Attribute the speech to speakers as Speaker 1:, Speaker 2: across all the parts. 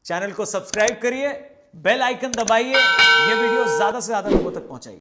Speaker 1: Channel को subscribe करिए, bell icon दबाइए, ये वीडियो ज्यादा से ज्यादा लोगों तक पहुंचाइए।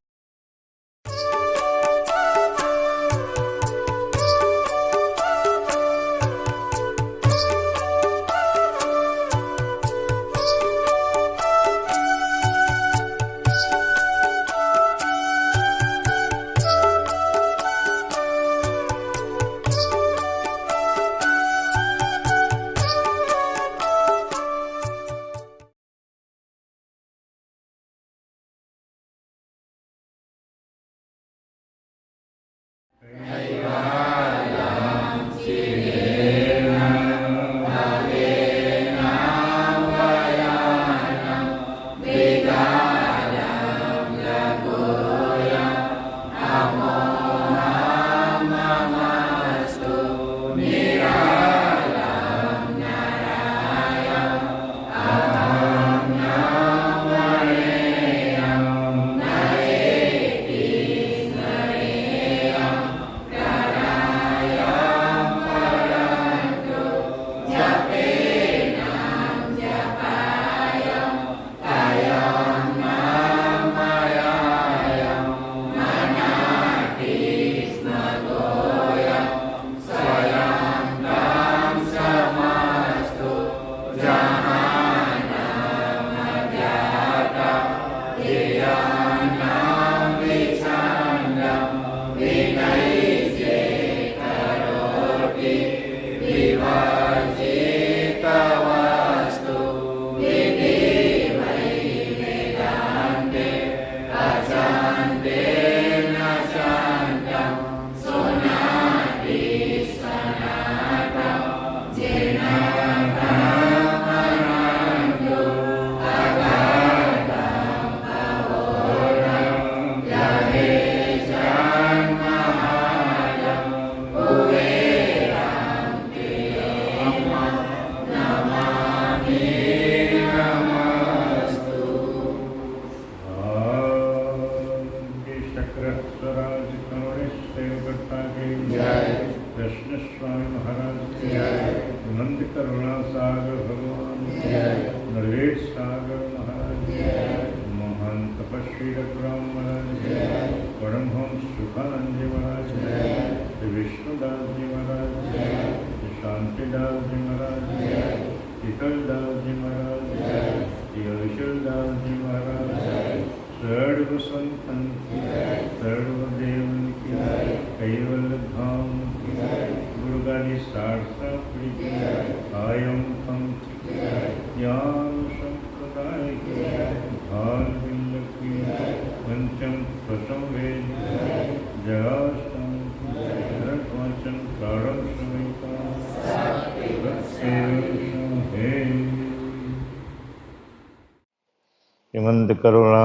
Speaker 2: हेमंत करुणा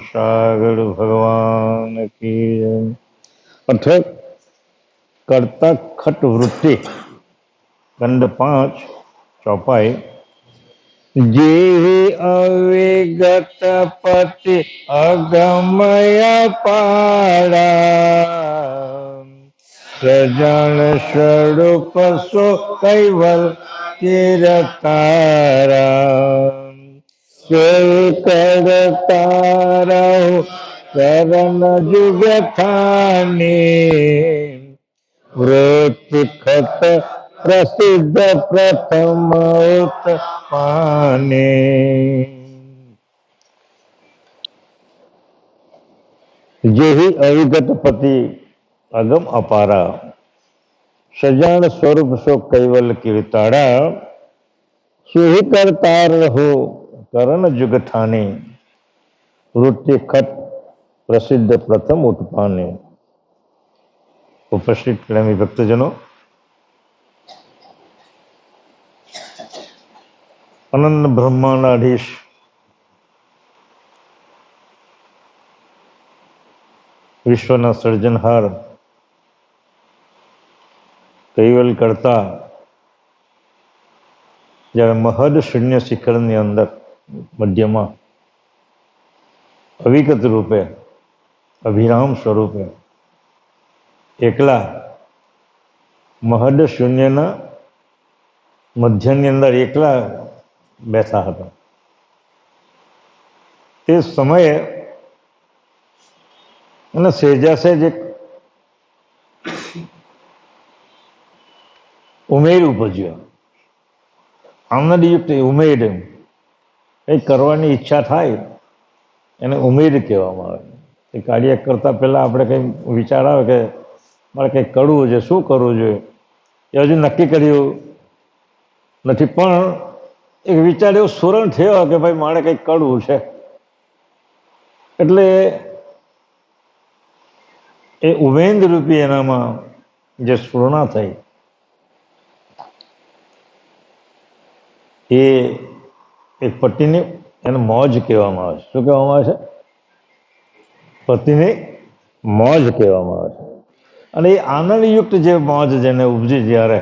Speaker 2: सागर भगवान की अथ कर्ता खट वृत्ति खंड 5 चौपाई। जे अविगत पति अगमय पारा सजन स्वरूप सो कैवल चिरतारा करता रहो शरण जुग थाने वृत्ति खत प्रसिद्ध प्रथम उत्पाने। जेहि अविगत पति अगम अपारा सजान स्वरूप सो कैवल कीर्ताड़ा सुही करतार रहो करण जुग ठाने वृत्ति खट प्रसिद्ध प्रथम उत्पाने। उपस्थित प्रेमी भक्तजनों, अनंत ब्रह्मांडाधीश विश्वना सर्जनहार कैवल करता जયારે મહદ શૂન્ય શિખરની અંદર મધ્યમાં અવિગત રૂપે અભિરામ સ્વરૂપે એકલા મહદ શૂન્યના મધ્યની અંદર એકલા બેઠા હતા. તે સમયે અને સહેજાસહેજ એક ઉમેર ઉપજ્યો, આનંદયુક્ત ઉમેર. કંઈક કરવાની ઈચ્છા થાય એને ઉમેર કહેવામાં આવે. એ કાર્ય કરતા પહેલા આપણે કંઈ વિચાર આવે કે મારે કંઈક કરવું છે, શું કરવું જોઈએ, એ હજુ નક્કી કર્યું નથી, પણ એક વિચાર એવો સ્ફુરણ થયો કે ભાઈ મારે કંઈક કરવું છે. એટલે એ ઉમેદ રૂપી એનામાં જે સ્ફુરણા થઈ એ એક પતિની એને મોજ કહેવામાં આવે છે. શું કહેવામાં આવે છે? પતિની મોજ કહેવામાં આવે છે. અને એ આનંદયુક્ત જે મોજ જેને ઉપજી જ્યારે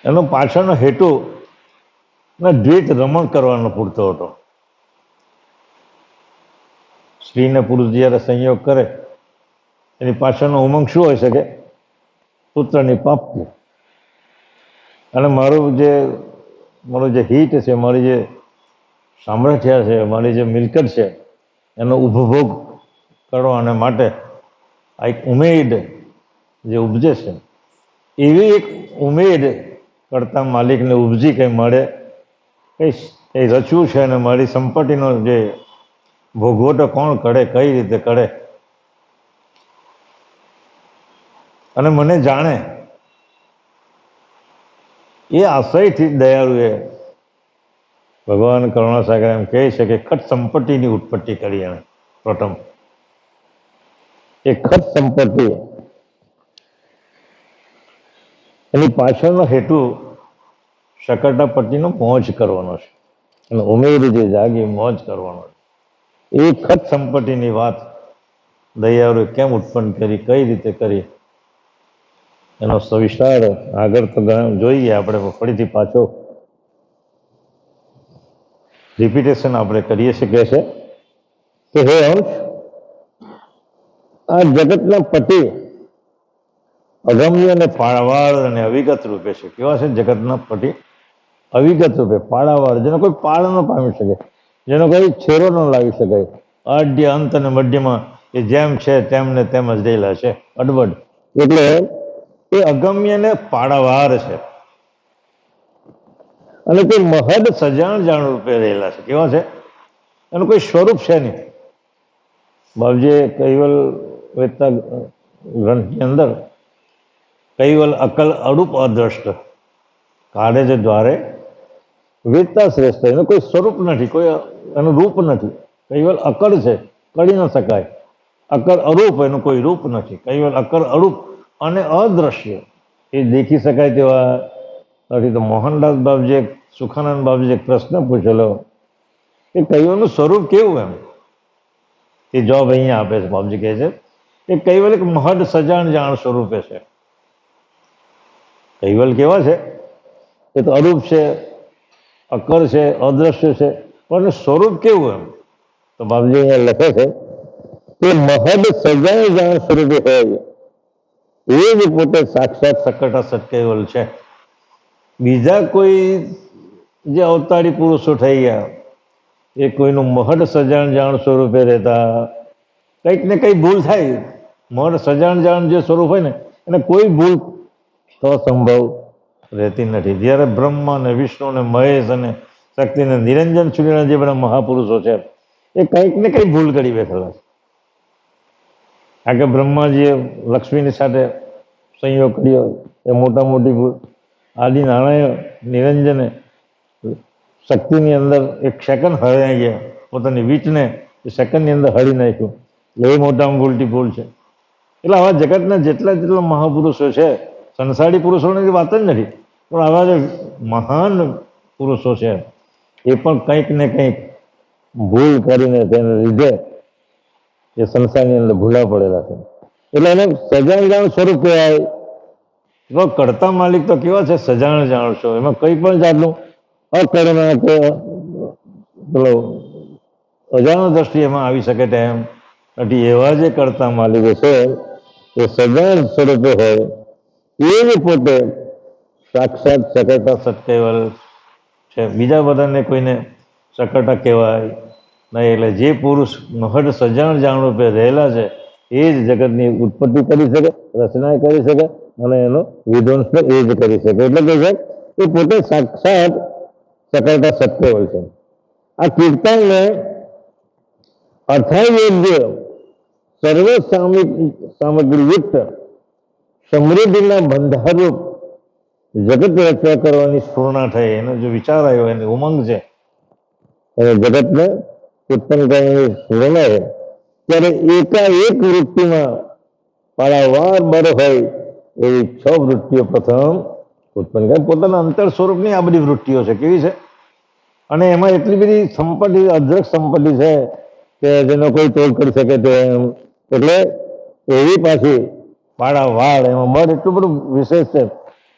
Speaker 2: એનો પાછળનો હેતુ દ્વૈત રમણ કરવાનો પૂરતો હતો. સ્ત્રી ને પુરુષ જ્યારે સંયોગ કરે એની પાછળનો ઉમંગ શું હોઈ શકે? પુત્રની પ્રાપ્તિ. અને મારું જે હિત છે, મારી જે સામર્થ્ય છે, મારી જે મિલકત છે એનો ઉપભોગ કરવા માટે આ એક ઉમેદ જે ઉપજે છે, એવી એક ઉમેદ કરતા માલિકને ઉપજી કંઈ મળે, કંઈ રચ્યું છે અને મારી સંપત્તિનો જે ભોગવટો કોણ કરે, કઈ રીતે કરે અને મને જાણે, એ આશયથી દયાળુએ ભગવાન કરુણાસાગર એમ કહે છે કે ખટ સંપત્તિની ઉત્પત્તિ કરી એણે પ્રથમ. એ ખટ સંપત્તિ એની પાછળનો હેતુ શકરટાપટ્ટીનો મોજ કરવાનો છે અને ઉમેરી જે જાગી મોજ કરવાનો છે. એ ખટ સંપત્તિની વાત દયાળુએ કેમ ઉત્પન્ન કરી, કઈ રીતે કરી, એનો સવિસ્તાર આગળ તો જોઈએ આપણે. ફરીથી પાછો રિપીટેશન આપણે કરીએ છીએ કે હે અંશ, આ જગતના પતિ અગમ્ય અને પાળાવાર અને અવિગત રૂપે છે. કેવા છે જગતના પતિ? અવિગત રૂપે, પાળાવાર, જેનો કોઈ પાળ ન પામી શકે, જેનો કોઈ છેરો ન લાવી શકાય. આદ્ય અંત અને મધ્યમાં એ જેમ છે તેમ ને તેમ જ રહેલા છે, અડબડ. એટલે એ અગમ્ય ને પાળાવાર છે અને તે મહદ સજાણ જાણ રૂપે રહેલા છે. કેવા છે? એનું કોઈ સ્વરૂપ છે નહીં. બાપજીએ કૈવલ વેદતા ગ્રંથની અંદર કૈવલ અકલ અરૂપ અદ્રષ્ટ કાઢે છે દ્વારે વેદતા શ્રેષ્ઠ. એનું કોઈ સ્વરૂપ નથી, કોઈ એનું રૂપ નથી. કૈવલ અકળ છે, કરી ન શકાય. અકર અરૂપ, એનું કોઈ રૂપ નથી. કૈવલ અકર અરૂપ અને અદ્રશ્ય, એ દેખી શકાય તેવા નથી. તો મોહનદાસ બાપજીએ, સુખાનંદ બાપજીએ એક પ્રશ્ન પૂછેલો કે કૈવલનું સ્વરૂપ કેવું? એમ એ જવાબ અહીંયા આપે છે. બાપજી કહે છે કે કૈવલ એક મહદ સજાણ જાણ સ્વરૂપે છે. કૈવલ કેવા છે? એ તો અરૂપ છે, અકર છે, અદ્રશ્ય છે, પણ સ્વરૂપ કેવું? એમ તો બાપજી અહીંયા લખે છે કે મહદ સજાણ જાણ સ્વરૂપે હોય એ જ પોતે સાક્ષાત સકટા સત્કૈવલ છે. બીજા કોઈ જે અવતારી પુરુષો થઈ ગયા એ કોઈનું મહદ સજાણ જાણ સ્વરૂપે રહેતા કંઈક ને કંઈ ભૂલ થાય. મહદ સજાણ જાણ જે સ્વરૂપ હોય ને એને કોઈ ભૂલ તો સંભવ રહેતી નથી. જ્યારે બ્રહ્મા ને વિષ્ણુ ને મહેશ અને શક્તિ ને નિરંજન સુધીના જે બધા મહાપુરુષો છે એ કંઈક ને કંઈ ભૂલ કરી બેઠેલા છે. કારણ કે બ્રહ્માજીએ લક્ષ્મીની સાથે સંયોગ કર્યો એ મોટા મોટી ભૂલ. આદિ નારાયણ નિરંજને શક્તિની અંદર એક સેકન્ડ હરાઈ ગયા, પોતાની વીટને એ સેકન્ડની અંદર હરી નાખ્યું, એટલે એ મોટામાં મોટી ભૂલ છે. એટલે આવા જગતના જેટલા મહાપુરુષો છે, સંસારી પુરુષોની વાત જ નથી, પણ આવા જે મહાન પુરુષો છે એ પણ કંઈક ને કંઈક ભૂલ કરીને તેને લીધે એ સંસારની અંદર ભૂલા પડેલા છે. એટલે એને સજાણ જાણ સ્વરૂપ કહેવાય. તો કરતા માલિક તો કેવા છે? સજાણ જાણ છો. એમાં કંઈ પણ જાતનું અકર્ણા કે પેલો અજાણ દ્રષ્ટિ એમાં આવી શકે તેમ નથી. એવા જે કરતા માલિકો છે એ સજાણ સ્વરૂપે હોય એ જ પોતે સાક્ષાત સકટા સત્કૈવલ છે. બીજા બધાને કોઈને સકટા કહેવાય નહીં. એટલે જે પુરુષ મહદ સજાણ જાણ રૂપે રહેલા છે એ જ જગતની ઉત્પત્તિ કરી શકે, રચના કરી શકે અને એનો વિધ્વંસ પણ એ જ કરી શકે. એટલે કે છે એ પોતે સાક્ષાત સકળતા સત્ય હોય છે. આ કીર્તનને અર્થાયોગ્ય સર્વ સામગ્રીયુક્ત સમૃદ્ધિના બંધારૂપ જગત રચના કરવાની સ્ફૂર્ણા થઈ, એનો જો વિચાર આવ્યો, એની ઉમંગ છે અને જગતને ઉત્પન્ન કરવાની સ્ફૂર્ણા છે, ત્યારે એકાએક વૃત્તિમાં પારાવાર બર હોય એવી 6 વૃત્તિઓ પ્રથમ ઉત્પન્ન કરે. પોતાના અંતર સ્વરૂપની આ બધી વૃત્તિઓ છે. કેવી છે? અને એમાં એટલી બધી સંપત્તિ, અદ્રક સંપત્તિ છે કે જેનો કોઈ તોડ કરી શકે તેમ. એટલે એવી પાછી પાડાવાર એમાં બળ એટલું બધું વિશેષ છે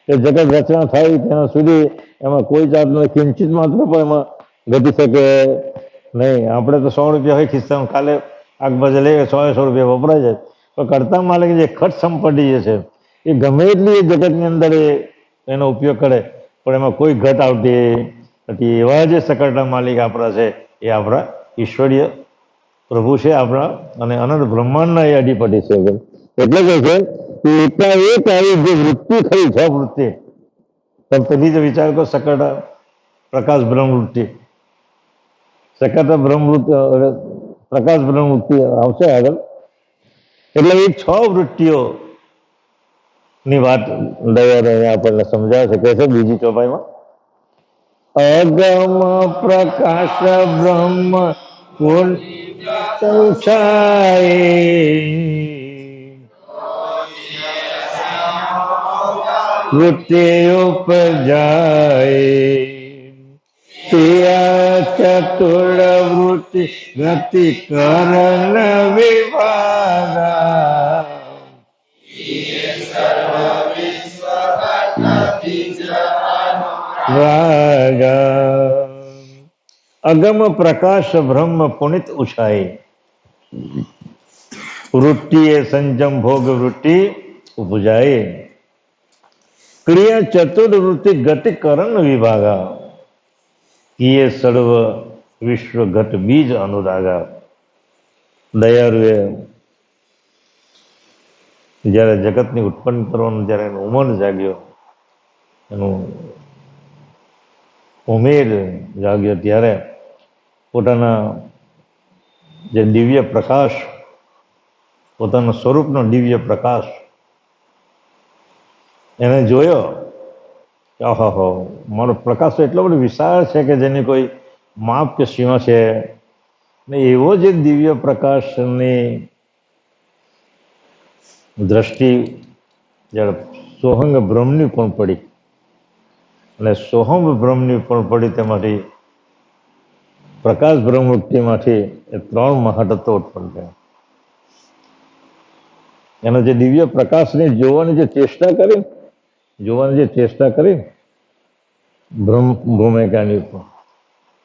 Speaker 2: કે જગત રચના થાય ત્યાં સુધી એમાં કોઈ જાતનો કિંચિત માત્ર પણ એમાં ઘટી શકે નહીં. આપણે તો 100 રૂપિયા હોય ખિસ્સામાં, કાલે આગબાજુ લઈએ 100 રૂપિયા વપરાય જાય. પણ કરતા માલિક જે ખર્ચ સંપત્તિ જે છે એ ગમે એટલી એ જગતની અંદર એનો ઉપયોગ કરે પણ એમાં કોઈ ઘટ આવતી નથી. એવા જે સકળતા માલિક આપણા છે એ આપણા ઈશ્વરીય પ્રભુ છે આપણા, અને અનંત બ્રહ્માંડના એ અધિપતિ છે. એટલે કે છે કે એકાએક આવી જે વૃત્તિ ખરી, 6 વૃત્તિ. તમે પેલી જ વિચાર કરો, સકળતા પ્રકાશ બ્રહ્મવૃત્તિ, સકળતા બ્રહ્મવૃત્તિ, પ્રકાશ બ્રહ્મવૃત્તિ આવશે આગળ. એટલે એ 6 વૃત્તિઓ ની વાત દયાને આપણને સમજાવે છે. કે છે બીજી ચોપાઈમાં, અગમ પ્રકાશ બ્રહ્મ પૂર્ણ વૃત્તિ ઉપજાય, ચતુર વૃત્તિ ગતિ કરણ વિભાગા, અગમ પ્રકાશ બ્રહ્મ પુનિત ઉછાય, વૃત્તિ એ સંજમ ભોગ વૃત્તિ ઉપજાય, ક્રિયા ચતુર્વૃત્તિ ગતિ કરણ વિભાગા, કિયે સર્વ વિશ્વ ઘટ બીજ અનુરાગા. દયાળુએ જ્યારે જગતની ઉત્પન્ન કરવાનું જ્યારે એનો ઉમંગ જાગ્યો, એનું ઉમેર જાગ્યો, ત્યારે પોતાના જે દિવ્ય પ્રકાશ, પોતાના સ્વરૂપનો દિવ્ય પ્રકાશ એને જોયો કે આહો, મારો પ્રકાશ તો એટલો બધો વિશાળ છે કે જેની કોઈ માપ કે સીમા છે ને. એવો જે દિવ્ય પ્રકાશની દ્રષ્ટિ જ્યારે સોહંગ બ્રહ્મની પણ પડી, અને સોહમ બ્રહ્મની પણ પડી, તેમાંથી પ્રકાશ બ્રહ્મવૃત્તિમાંથી એ 3 મહાતત્વો ઉત્પન્ન થયા. એનો જે દિવ્ય પ્રકાશને જોવાની જે ચેષ્ટા કરી ભૂમિકાની ઉપર,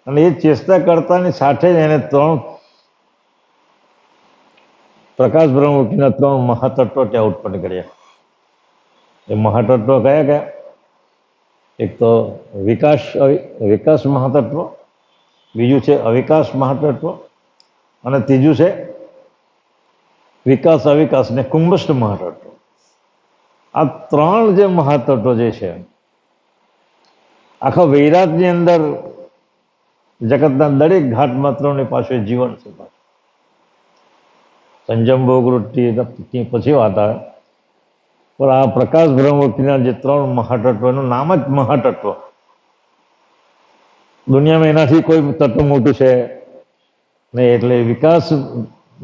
Speaker 2: અને એ ચેષ્ટા કરતાની સાથે જ એને 3 પ્રકાશ બ્રહ્મવૃત્તિના 3 મહાતત્વો ત્યાં ઉત્પન્ન કર્યા. એ મહાતત્વો કયા કયા? એક તો વિકાસ મહાતત્વ, બીજું છે અવિકાસ મહાતત્વ, અને ત્રીજું છે વિકાસ અવિકાસ ને કુંભસ્થ મહાતત્વ. આ 3 જે મહાતત્વ જે છે આખા વૈરાગની અંદર જગતના દરેક ઘાટ માત્રોની પાછળ જીવન છે. સંજમ ભોગ વૃત્તિ પછી વાત આવે, પણ આ પ્રકાશ બ્રહ્મવૃત્તિના જે 3 મહાતત્વ, એનું નામ જ મહાતત્વ. દુનિયામાં એનાથી કોઈ તત્વ મોટું છે નહીં. એટલે વિકાસ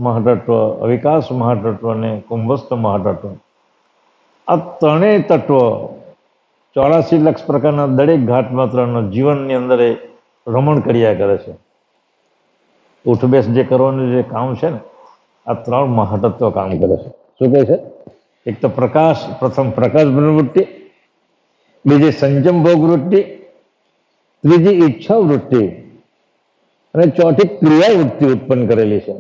Speaker 2: મહાતત્વ, અવિકાસ મહાતત્વ અને કુંભસ્થ મહાતત્વ, આ 3 તત્વો 84 લાખ પ્રકારના દરેક ઘાટ માત્રના જીવનની અંદર એ રમણ કર્યા કરે છે. ઉઠબેસ જે કરવાનું જે કામ છે ને, આ 3 મહાતત્વ કામ કરે છે. શું કહે છે? એક તો પ્રકાશ, પ્રથમ પ્રકાશ બ્રહ્મવૃત્તિ, બીજી સંજમ ભોગ વૃત્તિ, ત્રીજી ઈચ્છા વૃત્તિ, અને ચોથી ક્રિયા વૃત્તિ ઉત્પન્ન કરેલી છે.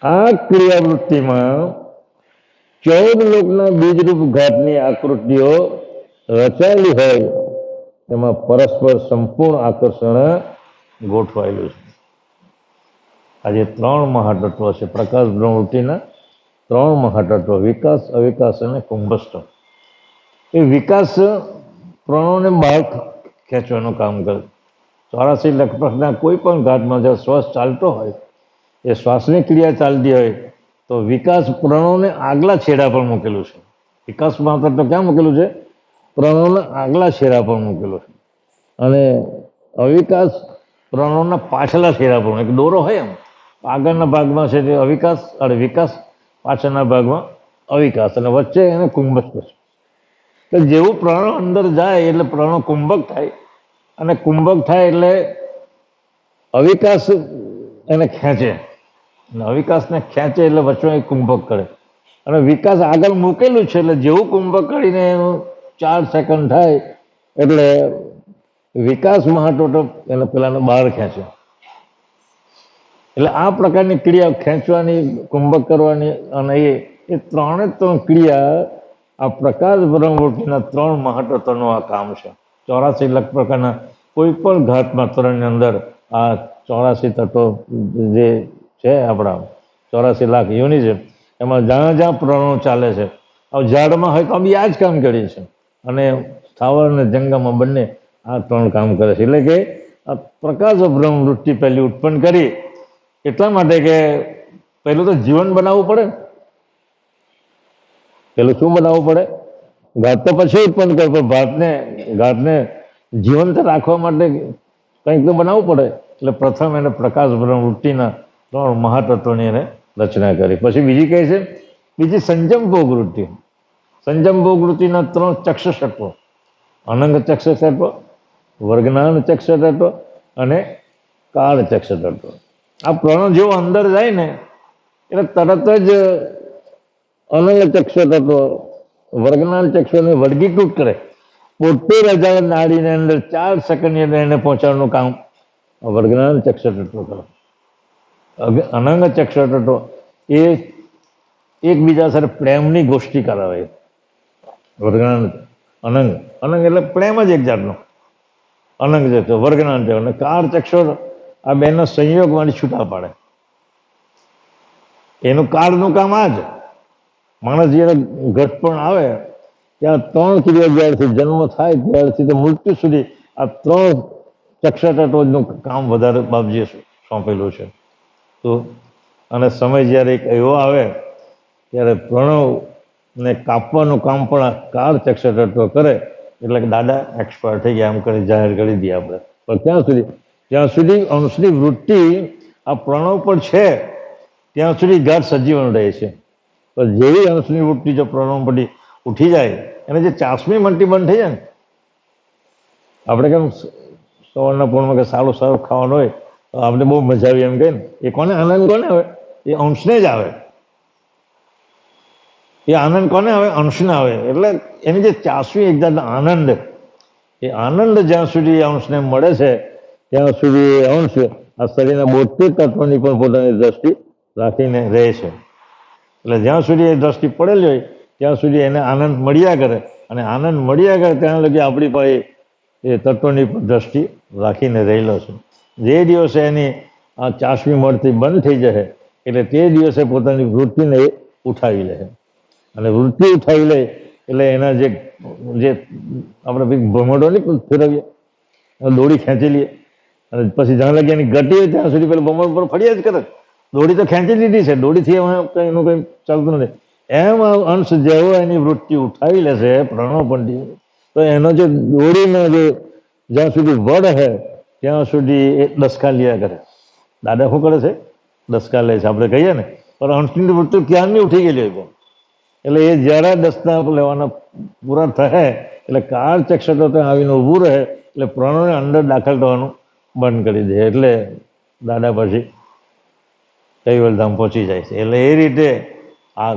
Speaker 2: આ ક્રિયા વૃત્તિમાં 14 લોકના બીજરૂપ ઘાટની આકૃતિઓ રચાયેલી હોય એમાં પરસ્પર સંપૂર્ણ આકર્ષણ ગોઠવાયેલું છે. આજે 3 મહાતત્વો છે પ્રકાશ બ્રહ્મવૃત્તિના, 3 મહાતત્વો વિકાસ, અવિકાસ અને કુંભસ્થ. એ વિકાસ પ્રાણોને બહાર ખેંચવાનું કામ કરે. 84 લાખ પ્રકારના કોઈ પણ ઘાતમાં જો શ્વાસ ચાલતો હોય, એ શ્વાસની ક્રિયા ચાલતી હોય તો વિકાસ પ્રાણોને આગલા છેડા પર મૂકેલું છે. વિકાસ માત્ર તો ક્યાં મૂકેલું છે? પ્રાણોના આગલા છેડા પર મૂકેલું છે. અને અવિકાસ પ્રાણોના પાછલા છેડા પર. એક દોરો હોય એમ, આગળના ભાગમાં છે તે અવિકાસ અને વિકાસ, પાછળના ભાગમાં અવિકાસ, અને વચ્ચે એને કુંભસ્થ છે. તો જેવું પ્રાણો અંદર જાય એટલે પ્રાણો કુંભક થાય, અને કુંભક થાય એટલે અવિકાસ એને ખેંચે, અને અવિકાસને ખેંચે એટલે વચ્ચે કુંભક કરે, અને વિકાસ આગળ મૂકેલું છે એટલે જેવું કુંભક કરીને એનું 4 સેકન્ડ થાય એટલે વિકાસ મહાતત્વ એને પેલાને બહાર ખેંચે. એટલે આ પ્રકારની ક્રિયા ખેંચવાની, કુંભક કરવાની, અને એ 3 ક્રિયા આ પ્રકાશ બ્રહ્મવૃત્તિના 3 મહાતત્વનું આ કામ છે. 84 લાખ પ્રકારના કોઈ પણ ઘાત માત્રની અંદર આ 84 તત્વો જે છે આપણા 84 લાખ યોનિ છે, એમાં જ્યાં જ્યાં પ્રાણો ચાલે છે, ઝાડમાં હોય તો બી આ જ કામ કરીએ છીએ, અને સ્થાવર અને જંગમમાં બંને આ 3 કામ કરે છે. એટલે કે આ પ્રકાશ બ્રહ્મવૃત્તિ પહેલી ઉત્પન્ન કરી એટલા માટે કે પહેલું તો જીવન બનાવવું પડે. પેલું શું બનાવવું પડે? ઘાત તો પછી ઉત્પન્ન કરે, પણ ઘાતને જીવંત રાખવા માટે કંઈક તો બનાવવું પડે. એટલે પ્રથમ એને પ્રકાશ બ્રહ્મવૃત્તિના 3 મહાતત્વની એને રચના કરી. પછી બીજી કઈ છે? બીજી સંજમ ભોગવૃત્તિ. સંજમ ભોગવૃત્તિના 3 ચક્ષુ તત્વો, અનંગ ચક્ષુ તત્વ, વર્ગનાન ચક્ષુ તત્વ અને કાળ ચક્ષુ તત્વ. આ પ્રાણો જેવો અંદર જાય ને એટલે તરત જ અનંગ ચક્ષુ તત્વ વર્ગનાન ચક્ષુને વર્ગીકૃત કરે. 72,000 નાડીને અંદર 4 સેકન્ડની અંદર એને પહોંચાડવાનું કામ વર્ગનાન ચક્ષુ તત્વ કરે. અનંગ ચક્ષુ તત્વ એ એકબીજા સાથે પ્રેમની ગોષ્ઠી કરાવે. વર્ગનાન અનંગ એટલે પ્રેમ જ એક જાતનો અનંગ ચક્ષુ, વર્ગનાન ચક્ષુ, અને કાળ ચક્ષુ આ બેનો સંયોગમાંથી છૂટા પાડે. એનું કાળનું કામ આ જ. માણસ જ્યારે ઘટપણ આવે ત્યાં 3 ક્રિયા જ્યારથી જન્મ થાય ત્યારથી તો મૃત્યુ સુધી આ 3 ચક્ષુ તત્વોનું કામ વધારે બાપજીએ સોંપેલું છે. તો અને સમય જ્યારે એક એવો આવે ત્યારે પ્રણવને કાપવાનું કામ પણ આ કાળ ચક્ષુ તત્વ કરે. એટલે કે દાદા એક્સપાયર થઈ ગયા એમ કરી જાહેર કરી દઈએ આપણે. પણ જ્યાં સુધી અંશની વૃત્તિ આ પ્રણવ પર છે ત્યાં સુધી ઘાત સજીવન રહે છે. પણ જેવી અંશની વૃત્તિ જો પ્રણવ પરથી ઉઠી જાય, એને જે ચાસમી મંટી બંધ થઈ જાય ને, આપણે કેમ સવારના પૂર્ણમાં કે સારું ખાવાનું હોય તો આપણે બહુ મજા આવી એમ કહે ને, એ કોને આનંદ કોને આવે? એ અંશને જ આવે. એ આનંદ કોને આવે? અંશને આવે. એટલે એની જે ચાસવી એક જાતનો આનંદ, એ આનંદ જ્યાં સુધી અંશને મળે છે ત્યાં સુધી અંશ આ શરીરના 72 તત્વોની પણ પોતાની દ્રષ્ટિ રાખીને રહે છે. એટલે જ્યાં સુધી એ દ્રષ્ટિ પડેલી હોય ત્યાં સુધી એને આનંદ મળ્યા કરે, અને આનંદ મળ્યા કરે ત્યાં લગી આપણી પાસે એ તત્વની દ્રષ્ટિ રાખીને રહેલો છે. જે દિવસે એની આ ચાસમી મળતી બંધ થઈ જશે એટલે તે દિવસે પોતાની વૃત્તિને ઉઠાવી લે. અને વૃત્તિ ઉઠાવી લે એટલે એના જે આપણે ભમરડો નહીં ફેરવીએ, દોડી ખેંચી લઈએ, અને પછી જ્યાં લગી એની ગતિ હોય ત્યાં સુધી પેલા ભમરડ પર ફર્યા જ કરે. દોડી તો ખેંચી લીધી છે, દોડીથી એનું કંઈ ચાલતું નથી. એમ અંશ જેવો એની વૃત્તિ ઉઠાવી લેશે પ્રણવપંથી, તો એનો જે દોડીનો જે જ્યાં સુધી વડ હે ત્યાં સુધી એ દસકા લ્યા કરે. દાદા શું કરે છે? દસકા લે છે આપણે કહીએ ને. પણ અંશની વૃત્તિ ક્યારની ઉઠી ગયેલી હોય. એટલે એ જ્યારે દસતા લેવાના પૂરા થશે એટલે કાળ ચક્ષુ તત્વ આવીને ઊભું રહે એટલે પ્રાણોને અંદર દાખલ થવાનું બંધ કરી દે. એટલે દાદા પછી કૈવલ્યધામ પહોંચી જાય છે. એટલે એ રીતે આ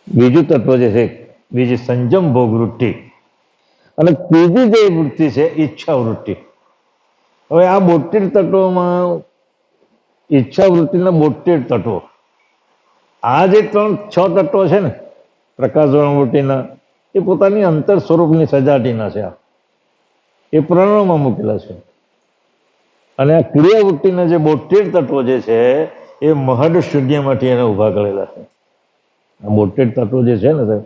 Speaker 2: બીજું તત્વ જે છે, બીજી સંજમ ભોગ વૃત્તિ, અને ત્રીજી જે વૃત્તિ છે ઈચ્છા વૃત્તિ. હવે આ 72 તત્વોમાં ઈચ્છા વૃત્તિના 72 તત્વો, આ જે 6 તત્વો છે ને પ્રકાશ વૃત્તિના, એ પોતાની અંતર સ્વરૂપની સજાટીના છે. એ પ્રણવમાં મૂકેલા છે. અને આ ક્રિયાવૃત્તિના જે 72 તત્વો જે છે એ મહદ શૂન્યમાંથી એને ઊભા કરેલા છે. આ 72 તત્વો જે છે ને સાહેબ,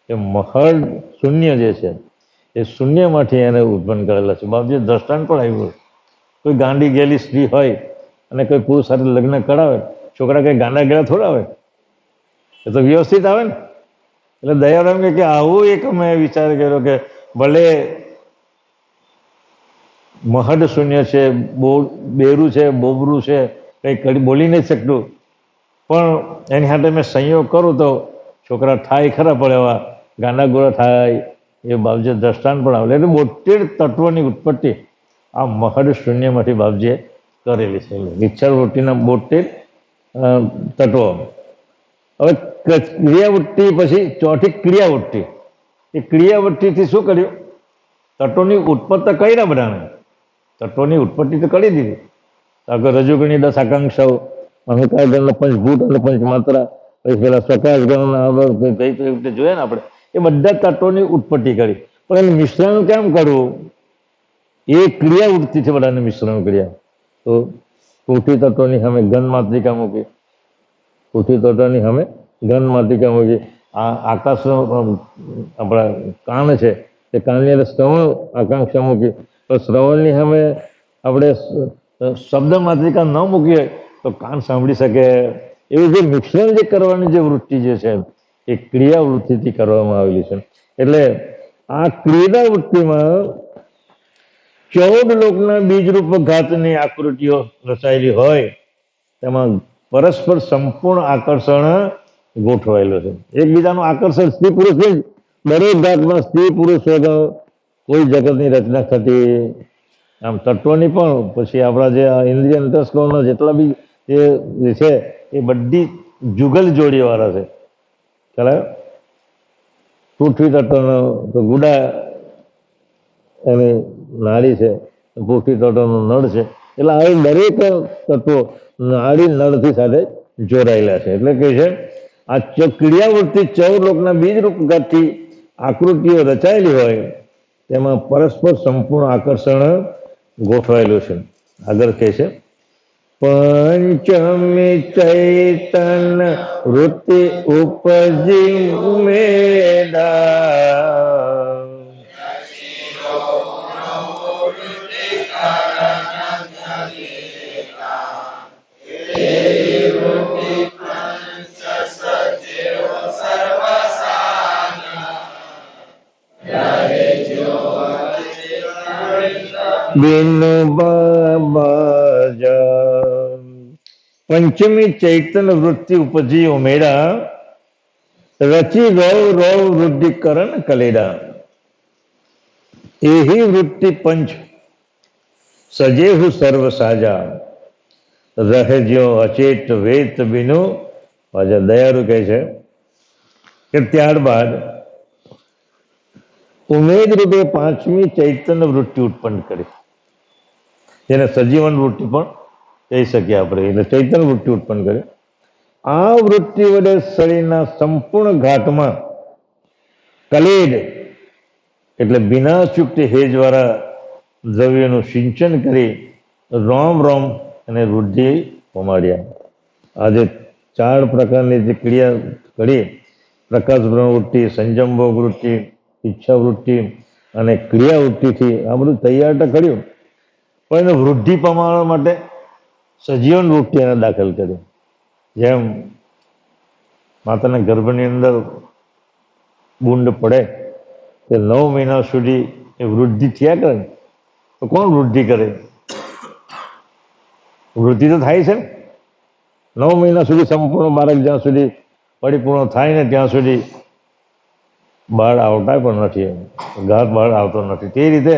Speaker 2: એ મહદ શૂન્ય જે છે એ શૂન્યમાંથી એને ઉત્પન્ન કરેલા છે. બાપજી દ્રષ્ટાંત પણ આવ્યું. કોઈ ગાંડી ગયેલી સ્ત્રી હોય અને કોઈ પુરુષ સાથે લગ્ન કરાવે, છોકરા કંઈ ગાંડા ગયેલા થોડા આવે, એ તો વ્યવસ્થિત આવે ને. એટલે દયારામ કે આવું એક અમે વિચાર કર્યો કે ભલે મહદ શૂન્ય છે, બેરું છે, બોબરું છે, કંઈ કડી બોલી નહીં શકતું, પણ એની સાથે મેં સંયોગ કરું તો છોકરા થાય ખરા, પણ એવા ગાંડા ગોળા થાય. એ બાપજીએ દ્રષ્ટાંત પણ આવે. એટલે 72 તત્વોની ઉત્પત્તિ આ મહદ શૂન્યમાંથી બાપજીએ કરેલી છે. વિચાર વૃત્તિના 72 તત્વો. હવે ક્રિયાવૃત્તિ પછી ચોથી ક્રિયાવૃત્તિ. એ ક્રિયાવૃત્તિથી શું કર્યું? તત્વોની ઉત્પત્તિ કર્યા બધાને. તત્વોની ઉત્પત્તિ તો કરી દીધી. આગળ રજૂગણની 10 આકાંક્ષાઓ, અહંકાર ગણના પંચભૂત અને પંચમાત્રા, પછી પેલા પ્રકાશ ગણના રીતે જોઈએ ને આપણે, એ બધા તત્વોની ઉત્પત્તિ કરી. પણ એનું મિશ્રણ કેમ કરવું? એ ક્રિયાવૃત્તિથી બધાને મિશ્રણ કર્યા. તો પૃથ્વી તત્વની સામે ઘન માત્રિકા મૂકી, પૃથ્વી તત્વની સામે ઘન માત્રિકા મૂકી. આ આકાશનો આપણા કાન છે, એ કાનની અંદર શ્રવણ આકાંક્ષા મૂકી. તો શ્રવણની સામે આપણે શબ્દ માત્રિકા ન મૂકીએ તો કાન સાંભળી શકે. એવું જે મિશ્રણ જે કરવાની જે વૃત્તિ જે છે એ ક્રિયાવૃત્તિથી કરવામાં આવેલી છે. એટલે આ ક્રિયાવૃત્તિમાં 14 લોકના બીજરૂપ ઘાતની આકૃતિઓ રચાયેલી હોય, તેમાં પરસ્પર સંપૂર્ણ આકર્ષણ ગોઠવાયેલું છે. એકબીજાનું આકર્ષણ સ્ત્રી પુરુષ નહીં, દરેક ઘાતમાં સ્ત્રી પુરુષ વગર કોઈ જગતની રચના થતી. આમ તત્વોની પણ પછી આપણા જે ઇન્દ્રિય અંતસ્કરણના જેટલા બી જે છે એ બધી જુગલ જોડીવાળા છે. ખ્યાલ? પૃથ્વી તત્વનો તો ગુડા એની નાડી છે, પૃથ્વી તત્વનો નળ છે. એટલે આ દરેક તત્વો નાડી નળથી સાથે જોડાયેલા છે. એટલે કે છે આ ક્રિયાવૃત્તિ 14 લોકના બીજરૂપ ઘાતથી આકૃતિઓ રચાયેલી હોય, તેમાં પરસ્પર સંપૂર્ણ આકર્ષણ ગોઠવાયેલું છે. આગળ કહે છે પંચમી ચૈતન વૃત્તિ ઉપજી ઉમેદા, પંચમી ચૈતન્ય વૃત્તિ ઉપજી ઉમેરા, રચી રૌ રૌ વૃદ્ધિકરણ કલેડા. એહી વૃત્તિ પંચ સજેહુ સર્વ સાજા, રહેજો અચેત વેત બિનુ. પાછા દયાળુ કહે છે કે ત્યારબાદ ઉમેદ રૂપે 5મી ચૈતન્ય વૃત્તિ ઉત્પન્ન કરી, જેને સજીવન વૃત્તિ પણ કહી શકીએ આપણે. એટલે ચૈતન્ય વૃત્તિ ઉત્પન્ન કરી. આ વૃત્તિ વડે શરીરના સંપૂર્ણ ઘાટમાં કલેડ એટલે વિના ચૂકતે હેજવાળા દ્રવ્યનું સિંચન કરી રોમ રોમ અને વૃદ્ધિ પમાડ્યા. આજે 4 પ્રકારની જે ક્રિયા કરી, પ્રકાશ વૃત્તિ, સંજમભોગ વૃત્તિ, ઈચ્છા વૃત્તિ અને ક્રિયાવૃત્તિથી આ બધું તૈયાર તો કર્યું, પણ એને વૃદ્ધિ પમાડવા માટે સજીવન વૃત્તિ એને દાખલ કરી. જેમ માતાના ગર્ભની અંદર બુંડ પડે તે 9 મહિના સુધી એ વૃદ્ધિ થયા કરે, તો કોણ વૃદ્ધિ કરે? વૃદ્ધિ તો થાય છે ને. 9 મહિના સુધી સંપૂર્ણ બાળક જ્યાં સુધી પરિપૂર્ણ થાય ને ત્યાં સુધી બહાર આવતા પણ નથી, ઘાત બહાર આવતો નથી. તે રીતે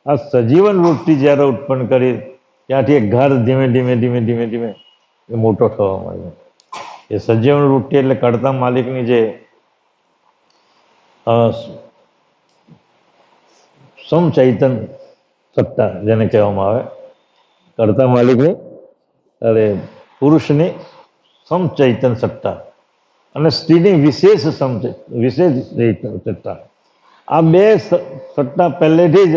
Speaker 2: આ સજીવન વૃત્તિ જ્યારે ઉત્પન્ન કરી, ત્યાંથી એક ઘાત ધીમે ધીમે ધીમે ધીમે ધીમે એ મોટો થવા માંડ્યો. એ સજીવન વૃત્તિ એટલે કરતા માલિકની જે સમચૈતન સત્તા જેને કહેવામાં આવે, કરતા માલિકની અરે પુરુષની સમચૈતન સત્તા અને સ્ત્રીની વિશેષ સત્તા. આ બે સત્તા પહેલેથી જ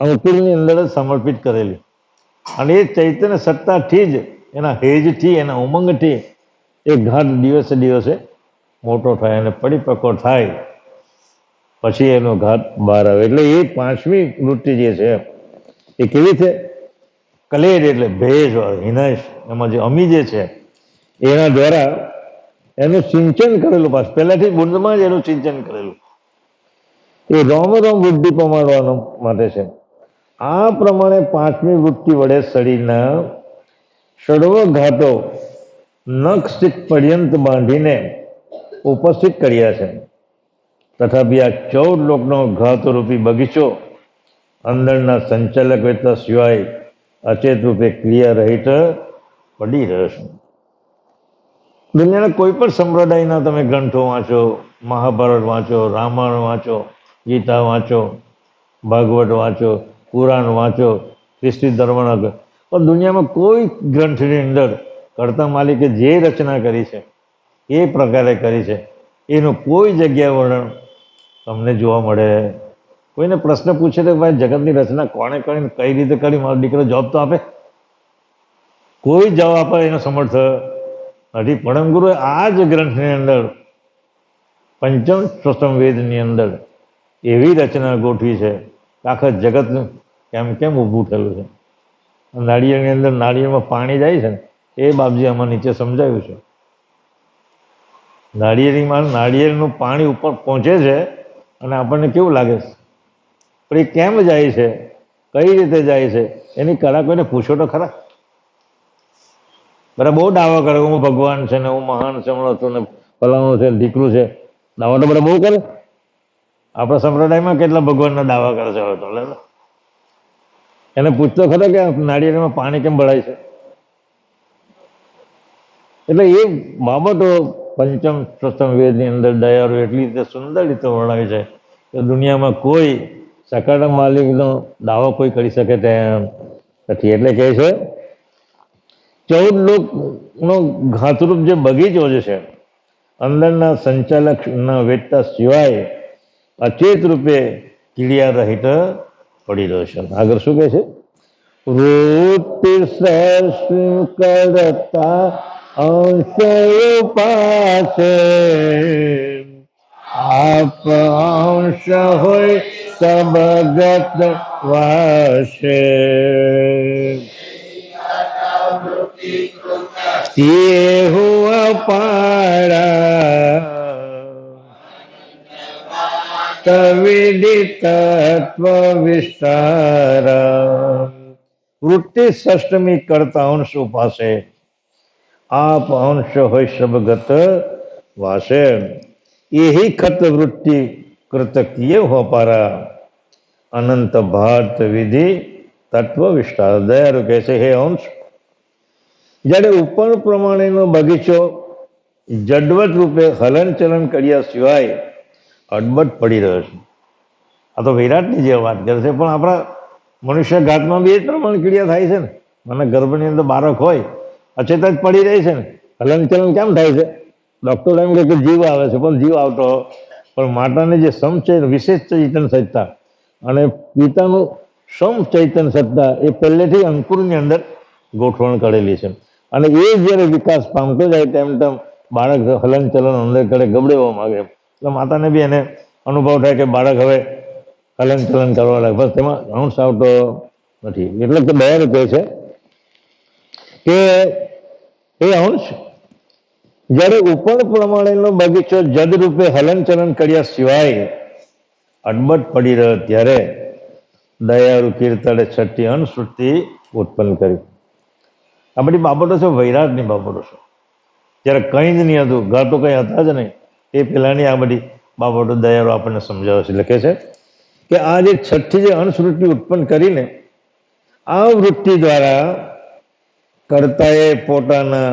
Speaker 2: અંકુરની અંદર જ સમર્પિત કરેલી. અને એ ચૈતન્ય સત્તાથી જ, એના હેજથી, એના ઉમંગથી એ ઘાટ દિવસે દિવસે મોટો થાય અને પરિપક્વ થાય, પછી એનો ઘાટ બહાર આવે. એટલે એ પાંચમી વૃત્તિ જે છે એ કેવી છે? કલેર એટલે ભેજ, હિનશ, એમાં જે અમી જે છે એના દ્વારા એનું સિંચન કરેલું. પાછું પહેલાથી બુંદમાં જ એનું સિંચન કરેલું. એ રોમ રોમ વૃદ્ધિ પમાડવા માટે છે. આ પ્રમાણે પાંચમી વૃત્તિ વડે શરીરના સર્વ ઘાટો નખશિખ પર્યંત બાંધીને ઉપસ્થિત કર્યા છે. તથાપિ આ 14 લોકનો ઘાતરૂપી બગીચો અંદરના સંચાલક વેતા સિવાય અચેત રૂપે ક્રિયા રહિત પડી રહ્યો છે. દુનિયાના કોઈ પણ સંપ્રદાયના તમે ગ્રંથો વાંચો, મહાભારત વાંચો, રામાયણ વાંચો, ગીતા વાંચો, ભાગવત વાંચો, પુરાણ વાંચો, ખ્રિસ્તી ધર્મના, પણ દુનિયામાં કોઈ ગ્રંથની અંદર કર્તા માલિકે જે રચના કરી છે એ પ્રકારે કરી છે એનું કોઈ જગ્યા વર્ણન તમને જોવા મળે. કોઈને પ્રશ્ન પૂછે તો ભાઈ જગતની રચના કોણે કરી, કઈ રીતે કરી, મારો દીકરો જવાબ તો આપે. કોઈ જવાબ આપે એનો સમર્થ નથી. પરમ ગુરુએ આ જ ગ્રંથની અંદર પંચમ સ્વસમ વેદની અંદર એવી રચના ગોઠવી છે કે આખા જગતનું કેમ કેમ ઊભું થયેલું છે. નાળિયેરની અંદર નાળિયેરમાં પાણી જાય છે ને એ બાપજી આમાં નીચે સમજાવ્યું છે. નાળિયેરનું પાણી ઉપર પહોંચે છે અને આપણને કેવું લાગે છે, પણ એ કેમ જાય છે, કઈ રીતે જાય છે, એની કળા કોઈને પૂછો તો ખરા. બધા બહુ દાવા કરે હું ભગવાન છે ને હું મહાન છે, ને ફલાણું છે, દીકરું છે, દાવા તો બધા બહુ કરે. આપણા સંપ્રદાયમાં કેટલા ભગવાનના દાવા કરે છે હવે તો. એને પૂછતો ખરો કે નાળિયેરમાં પાણી કેમ ભરાય છે. એટલે એ બાબતો પંચમ સ્વસમ વેદની અંદર દયાળુ એટલી રીતે સુંદર રીતે વર્ણવી છે કે દુનિયામાં કોઈ સકારાત્મક માલિકનો દાવો કોઈ કરી શકે તેમ નથી. એટલે કહે છે 14 લોકનો ઘાતરૂપ જે બગીચો જે છે અંદરના સંચાલકના વેદતા સિવાય અચેત રૂપે ક્રિયા રહિત પડી રહ્યો છે. આગળ શું કહે છે? વૃત્તિ શ્રેષ્ઠ કરતા અંશ ઉપાસે આપ અંશ હોય સબગત વાસે येहु अपारा तविदितत्व विस्तारा वृत्ति षष्टमी करता अंश उपासे आप अंश होय सबगत वासे यही खत वृत्ति कृतकीय हो पारा अनंत भारत विधि तत्व विस्तार. दयारु कैसे हे अंश, જ્યારે ઉપર પ્રમાણેનો બગીચો જડવત રૂપે હલન ચલન કર્યા સિવાય અડબડ પડી રહ્યો છે. આ તો વિરાટની જે વાત કરે છે, પણ આપણા મનુષ્ય ઘાતમાં બી એ જ પ્રમાણે ક્રિયા થાય છે ને. મને ગર્ભની અંદર બાળક હોય અચેત જ પડી રહી છે ને, હલન ચલન કેમ થાય છે? ડૉક્ટર એમ કહે કે જીવ આવે છે, પણ જીવ આવતો, પણ માતાની જે સમચૈતન વિશેષ ચૈતન સત્તા અને પિતાનું સમચૈતન સત્તા એ પહેલેથી અંકુરની અંદર ગોઠવણ કરેલી છે. અને એ જ્યારે વિકાસ પામતો જાય તેમ તેમ બાળક હલન ચલન અંદર કરે, ગબડેવા માગે. એટલે માતાને બી એને અનુભવ થાય કે બાળક હવે હલન ચલન કરવા લાગે, બસ તેમાં અંશ આવતો નથી. એટલે કે દયાળુ કહે છે કે એ અંશ જ્યારે ઉપર પ્રમાણેનો બગીચો જદ રૂપે હલન ચલન કર્યા સિવાય અડબડ પડી રહ્યો ત્યારે દયાળુ કીર્તને છઠ્ઠી અનુશ્રુતિ ઉત્પન્ન કરી. આ બધી બાબતો છે વૈરાગની બાબતો છે. જ્યારે કંઈ જ નહીં હતું, ઘાટો કંઈ હતા જ નહીં, એ પહેલાંની આ બધી બાબતો દયાળુ આપણને સમજાવે છે. લખે છે કે આ જે છઠ્ઠી જે અનુશ્રુતિ ઉત્પન્ન કરીને આ વૃત્તિ દ્વારા કર્તાએ પોતાના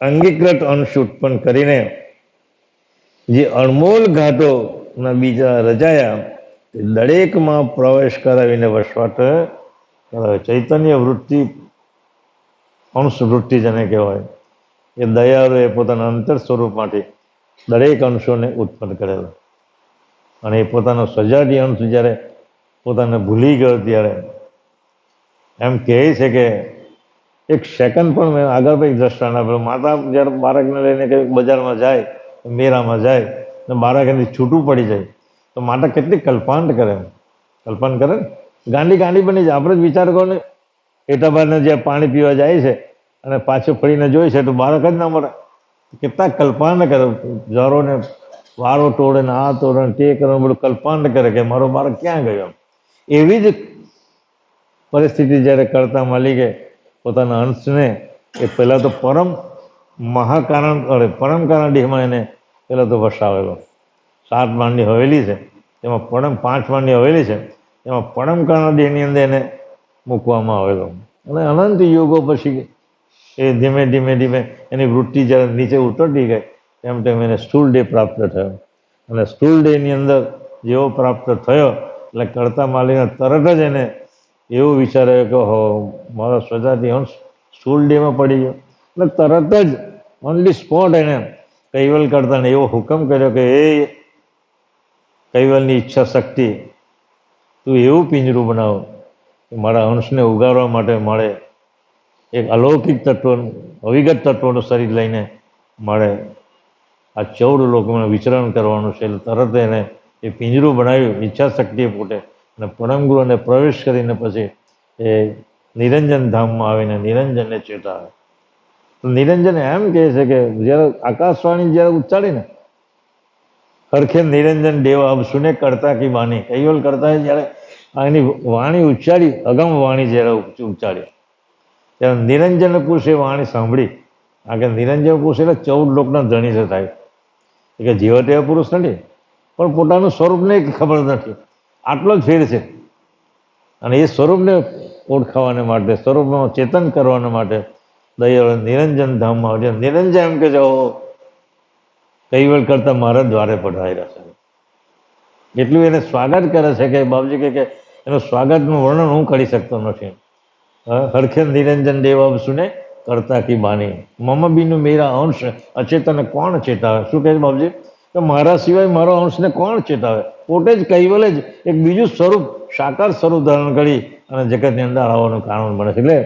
Speaker 2: અંગીકૃત અંશ ઉત્પન્ન કરીને જે અણમોલ ઘાટોના બીજા રચાયા તે દરેકમાં પ્રવેશ કરાવીને વસવાટ કરાવે. ચૈતન્ય વૃત્તિ અંશ વૃત્તિ જેને કહેવાય એ દયાળુ એ પોતાના અંતર સ્વરૂપમાંથી દરેક અંશોને ઉત્પન્ન કરેલા અને એ પોતાનો સજાતી અંશ જ્યારે પોતાને ભૂલી ગયો ત્યારે એમ કહે છે કે એક સેકન્ડ પણ મેં આગળ ભાઈ દ્રષ્ટાંત આપેલું. માતા જ્યારે બાળકને લઈને કંઈક બજારમાં જાય, મેળામાં જાય ને બાળક એની છૂટું પડી જાય તો માતા કેટલી કલ્પાંત કરે, કલ્પના કરે ને, ગાંડી ગાંડી બની જાય. આપણે જ વિચાર કરો ને, એટાબાને જ્યાં પાણી પીવા જાય છે અને પાછું ફરીને જોઈ છે તો બાળક જ ના મળે, કેટલા કલ્પના કરે, જરોને વારો તોડે ને આ તોડે ને તે કરે, બધું કલ્પના કરે કે મારો બાળક ક્યાં ગયો. એવી જ પરિસ્થિતિ જ્યારે કરતા માલિકે પોતાના અંશને એ પહેલાં તો પરમ કારણ દેહમાં એને પહેલાં તો વસાવેલો. 7 માળની હવેલી છે, એમાં 5 માળની હવેલી છે, એમાં પરમ કારણ દેહની અંદર એને મૂકવામાં આવેલો. અને અનંત યુગો પછી એ ધીમે ધીમે એની વૃત્તિ જ્યારે નીચે ઉતરતી ગઈ તેમ તેમ એને સ્થૂળ દેહ પ્રાપ્ત થયો. અને સ્થૂળ દેહની અંદર જેવો પ્રાપ્ત થયો એટલે કરતા માલિકને તરત જ એને એવું વિચાર્યું કે હો મારો સ્વજાતિ અંશ સ્થૂળ દેહમાં પડી ગયો. એટલે તરત જ ઓન ધી સ્પોટ એને કૈવલ કરતાને એવો હુકમ કર્યો કે એ કૈવલની ઈચ્છા શક્તિ તું એવું પિંજરું બનાવ કે મારા અંશને ઉગાડવા માટે મળે, એક અલૌકિક તત્વ, અવિગત તત્વનું શરીર લઈને મળે આ 14 લોકોમાં વિચરણ કરવાનું છે. એટલે તરત એને એ પિંજરું બનાવ્યું ઈચ્છા શક્તિ પોતે અને પરમગુરુને પ્રવેશ કરીને પછી એ નિરંજન ધામમાં આવીને નિરંજનને ચેતાવે. તો નિરંજન એમ કહે છે કે જ્યારે આકાશવાણી જ્યારે ઉચ્ચારીને હરખે નિરંજન દેવ અબ સુને કરતા કી બાની, કૈવલ કરતા જ્યારે એની વાણી ઉચ્ચારી, અગમ વાણી જ્યારે ઉચ્ચારી ત્યારે નિરંજન પુરુષે વાણી સાંભળી. કારણ કે નિરંજન પુરુષ એટલે 14 લોકના ધણી છે થાય કે જીવત એવા પુરુષ નથી પણ પોતાનું સ્વરૂપને ખબર નથી, આટલો જ ફેર છે. અને એ સ્વરૂપને ઓળખાવાને માટે, સ્વરૂપમાં ચેતન કરવાને માટે દયા નિરંજન ધામમાં આવે. નિરંજન એમ કે જાઓ કૈવલ કરતા મારા દ્વારે પધારેલા છે. એટલું એને સ્વાગત કરે છે કે બાપજી કે એનું સ્વાગતનું વર્ણન હું કરી શકતો નથી. હરખે નિરંજન દેવ સુને કરતા કી બાની, મમ બીનું મેરા અંશ અચેતન કોણ ચેતાવે. શું કહે છે બાપજી કે મારા સિવાય મારો અંશને કોણ ચેતાવે. પોતે જ કૈવલે જ એક બીજું સ્વરૂપ, સાકાર સ્વરૂપ ધારણ કરી અને જગતની અંદર આવવાનું કારણ બને છે. એટલે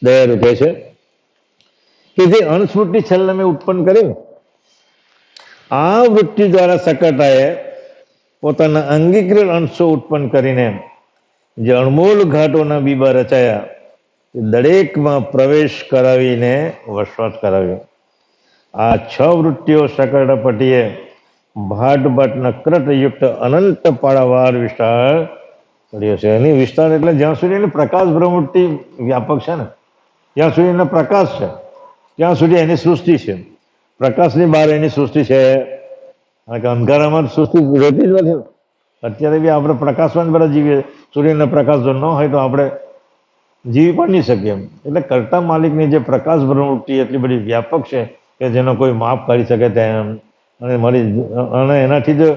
Speaker 2: દયાળુ કહે છે કે જે અંશ વૃત્તિ છેલ્લે મેં ઉત્પન્ન કર્યું, આ વૃત્તિ દ્વારા સકટાએ પોતાના અંગીકૃત અંશો ઉત્પન્ન કરીને જે અણમોલ ઘાટોના બીબા રચાયા એ દરેકમાં પ્રવેશ કરાવીને વસવાટ કરાવ્યો. આ 6 વૃત્તિઓ સકટપટીએ ભાટ ભાટ નક્રત યુક્ત અનંત પાળાવાર વિસ્તાર કર્યો છે. એની વિસ્તાર એટલે જ્યાં સુધી એની પ્રકાશ બ્રહ્મવૃત્તિ વ્યાપક છે ને ત્યાં સુધી એનો પ્રકાશ છે, ત્યાં સુધી એની સૃષ્ટિ છે. પ્રકાશની બહાર એની સૃષ્ટિ છે. કારણ કે અંધારામાં સૃષ્ટિ રહેતી જ નથી. અત્યારે બી આપણે પ્રકાશમાં જ બધા જીવીએ. સૂર્યનો પ્રકાશ જો ન હોય તો આપણે જીવી પણ નહીં શકીએ. એટલે કરતા માલિકની જે પ્રકાશ બ્રહ્મવૃત્તિ એટલી બધી વ્યાપક છે કે જેનો કોઈ માપ કરી શકે તેમ. અને એનાથી જે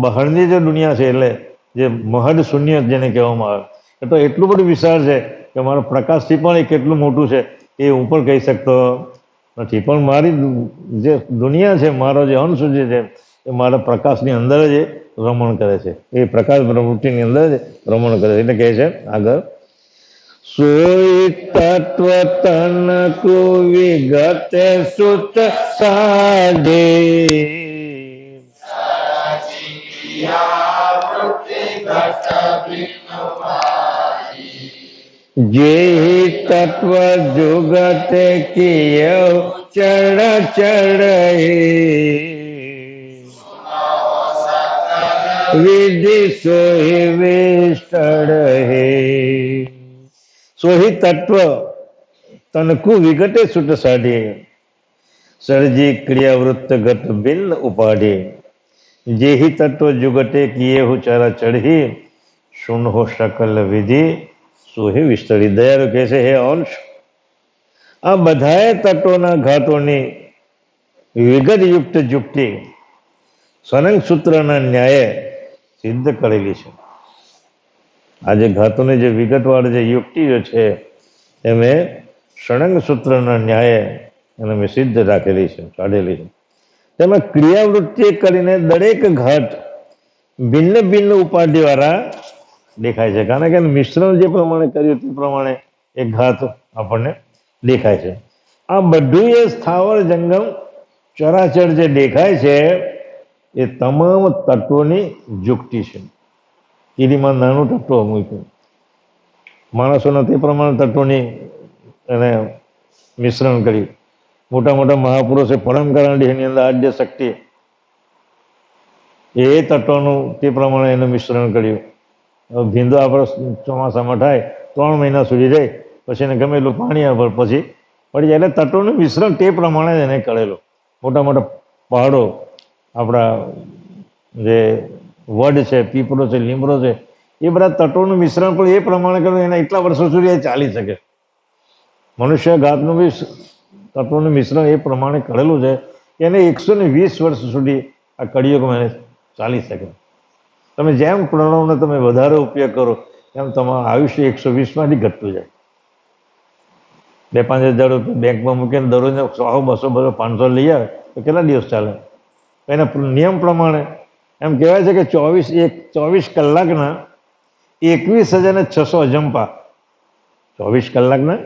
Speaker 2: બહારની જે દુનિયા છે એટલે જે મહદ શૂન્ય જેને કહેવામાં આવે એ તો એટલું બધું વિશાળ છે કે મારો પ્રકાશથી પણ એ કેટલું મોટું છે એ હું પણ કહી શકતો નથી. પણ મારી જે દુનિયા છે, મારો જે અંશ જે છે એ મારા પ્રકાશની અંદર જ રમણ કરે છે. એ પ્રકાશ બ્રહ્મવૃત્તિની અંદર જ રમણ કરે છે. એટલે કહે છે આગળ, સોઈ તત્વ તન કો વિગતે સુત સાધે જે તત્વ જુગતે કિય ચડ ચડ વિધિ સોહી વિસ્તડ હે. સોહી તત્વ તનકુ વિગતે સુત સાધે સર્જી ક્રિયાવૃત્ત ગત ભિન્ન ઉપાધિ જેહી તત્વ જુગતે કિએ હુ ચરા ચढ़ी સુન હો શકલ વિધિ સોહી વિસ્તરી. દયાળુ કહે છે હે અંશ, આ બધાએ તત્વોના ઘાટોની વિગતયુક્ત યુક્તિ સનંગ સૂત્રના ન્યાયે સિદ્ધ કરેલી છે. આ જે ઘાતોની જે વિગતવાર જે યુક્તિઓ છે એ મેં સળંગ સૂત્રના ન્યાયે એને મેં સિદ્ધ રાખેલી છે, કાઢેલી છે. તેમાં ક્રિયાવૃત્તિ કરીને દરેક ઘાટ ભિન્ન ભિન્ન ઉપાધિવાળા દેખાય છે, કારણ કે મિશ્રણ જે પ્રમાણે કર્યું તે પ્રમાણે એક ઘાત આપણને દેખાય છે. આ બધું એ સ્થાવર જંગમ ચરાચર જે દેખાય છે એ તમામ તત્વોની યુક્તિ છે. કીડીમાં નાનું તત્વ મૂક્યું, માણસોના તે પ્રમાણે તત્વોની એને મિશ્રણ કર્યું. મોટા મોટા મહાપુરુષે પરમકરણની અંદર આદ્ય શક્તિ એ તત્વોનું તે પ્રમાણે એનું મિશ્રણ કર્યું. ભીંડો આપણે ચોમાસામાં થાય 3 મહિના સુધી જાય, પછી એને ગમે એટલું પાણી આપે પછી પડી જાય. એટલે તત્વોનું મિશ્રણ તે પ્રમાણે એને કરેલું. મોટા મોટા પહાડો, આપણા જે વડ છે, પીપળો છે, લીમડો છે, એ બધા તત્વોનું મિશ્રણ પણ એ પ્રમાણે કરેલું. એના એટલા વર્ષો સુધી એ ચાલી શકે. મનુષ્ય ઘાતનું બી તત્વોનું મિશ્રણ એ પ્રમાણે કરેલું છે કે એને 120 વર્ષ સુધી આ કળિયુગમાં એને ચાલી શકે. તમે જેમ પ્રણવનો તમે વધારે ઉપયોગ કરો તેમ તમારું આયુષ્ય 120માંથી ઘટતું જાય. 2-5 હજાર રૂપિયા બેંકમાં મૂકીને દરરોજ 100, 200, 500 લઈ આવે તો કેટલા દિવસ ચાલે? એના નિયમ પ્રમાણે એમ કહેવાય છે કે 24 કલાકના 21,600 અજંપા, 24 કલાકના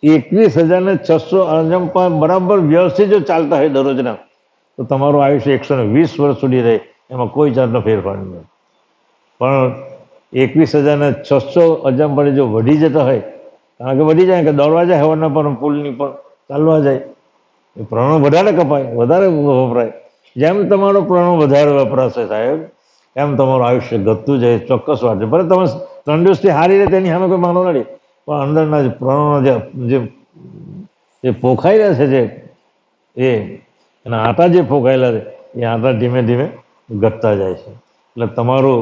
Speaker 2: 21,600 અજંપા બરાબર વ્યવસ્થિત જો ચાલતા હોય દરરોજના, તો તમારું આયુષ્ય 120 વર્ષ સુધી રહે. એમાં કોઈ જાતનો ફેરફાર નહીં. પણ 21,600 અજંપા જો વધી જતા હોય, કારણ કે વધી જાય કે દોડવા જાય હવાના પર પુલની પર ચાલવા જાય, એ પ્રણવ વધારે કપાય, વધારે વપરાય. જેમ તમારો પ્રણવ વધારે વપરાશે સાહેબ, એમ તમારું આયુષ્ય ઘટતું જાય. ચોક્કસ વાત છે. ભલે તમે 3 દિવસથી હારી રહે તેની સામે કોઈ માનો નથી, પણ અંદરના જે પ્રણવના જે પોખાયેલા છે, જે એના આંટા જે પોખાયેલા છે, એ આંટા ધીમે ધીમે ઘટતા જાય છે. એટલે તમારું